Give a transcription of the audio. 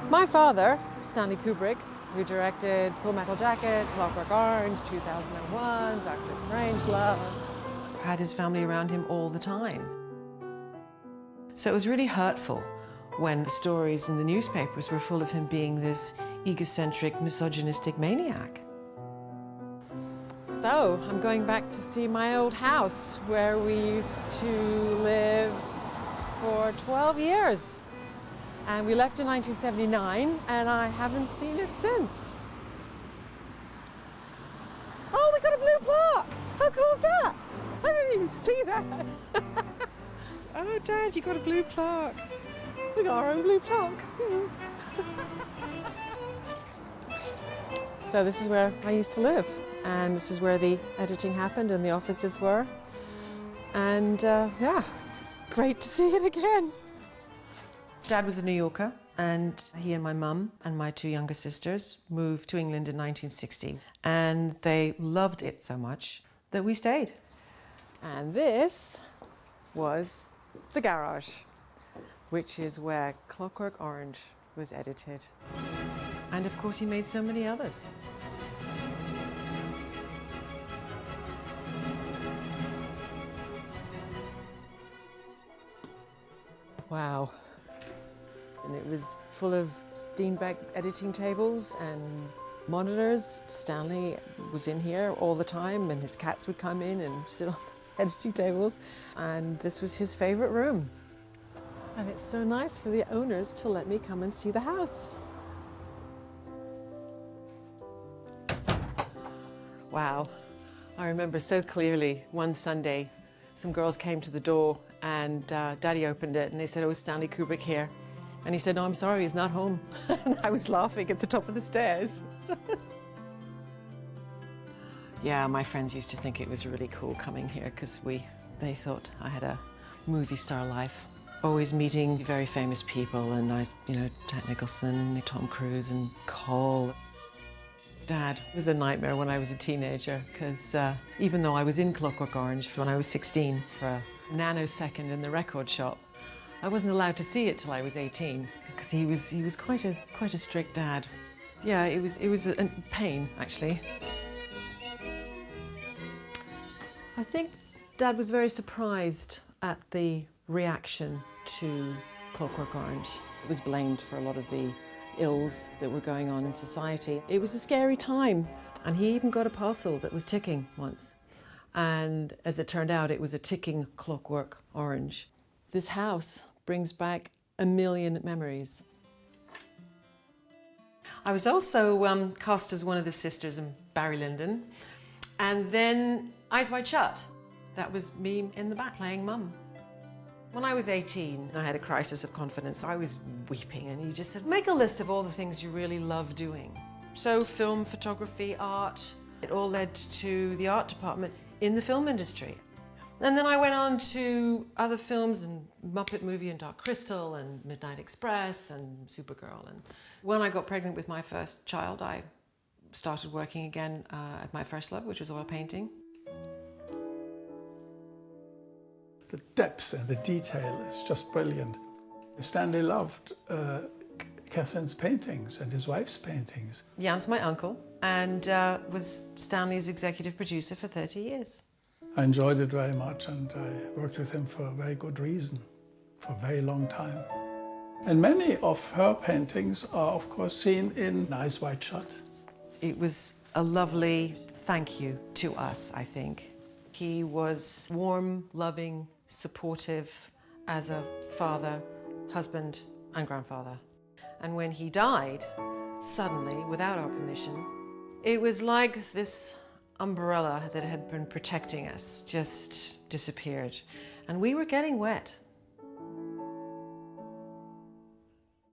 My father, Stanley Kubrick, who directed Full Metal Jacket, Clockwork Orange, 2001, Doctor Strangelove, had his family around him all the time. So it was really hurtful when the stories in the newspapers were full of him being this egocentric, misogynistic maniac. So I'm going back to see my old house where we used to live for 12 years. And we left in 1979, and I haven't seen it since. Oh, we got a blue plaque! How cool is that? I didn't even see that. Oh, Dad, you got a blue plaque. We got our own blue plaque. So this is where I used to live, and this is where the editing happened and the offices were. And yeah, it's great to see it again. Dad was a New Yorker, and he and my mum and my two younger sisters moved to England in 1960. And they loved it so much that we stayed. And this was the garage, which is where Clockwork Orange was edited. And of course, he made so many others. Wow. And it was full of Steenbeck editing tables and monitors. Stanley was in here all the time, and his cats would come in and sit on the editing tables. And this was his favorite room. And it's so nice for the owners to let me come and see the house. Wow. I remember so clearly one Sunday, some girls came to the door and Daddy opened it and they said, "Oh, is Stanley Kubrick here?" And he said, "No, I'm sorry, he's not home." And I was laughing at the top of the stairs. Yeah, my friends used to think it was really cool coming here because they thought I had a movie star life. Always meeting very famous people, and Jack Nicholson and Tom Cruise and Cole. Dad was a nightmare when I was a teenager because even though I was in Clockwork Orange when I was 16 for a nanosecond in the record shop, I wasn't allowed to see it till I was 18 because he was quite a strict dad. Yeah, it was a pain actually. I think Dad was very surprised at the reaction to Clockwork Orange. It was blamed for a lot of the ills that were going on in society. It was a scary time, and he even got a parcel that was ticking once. And as it turned out, it was a ticking Clockwork Orange. This house brings back a million memories. I was also cast as one of the sisters in Barry Lyndon, and then Eyes Wide Shut. That was me in the back playing Mum. When I was 18, I had a crisis of confidence. I was weeping, and he just said, "Make a list of all the things you really love doing." So film, photography, art, it all led to the art department in the film industry. And then I went on to other films, and Muppet Movie and Dark Crystal and Midnight Express and Supergirl. And when I got pregnant with my first child, I started working again at my first love, which was oil painting. The depth and the detail is just brilliant. Stanley loved Catherine's paintings and his wife's paintings. Jan's my uncle and was Stanley's executive producer for 30 years. I enjoyed it very much, and I worked with him for a very good reason, for a very long time. And many of her paintings are, of course, seen in Eyes Wide Shut. It was a lovely thank you to us, I think. He was warm, loving, supportive as a father, husband, and grandfather. And when he died, suddenly, without our permission, it was like this umbrella that had been protecting us just disappeared. And we were getting wet.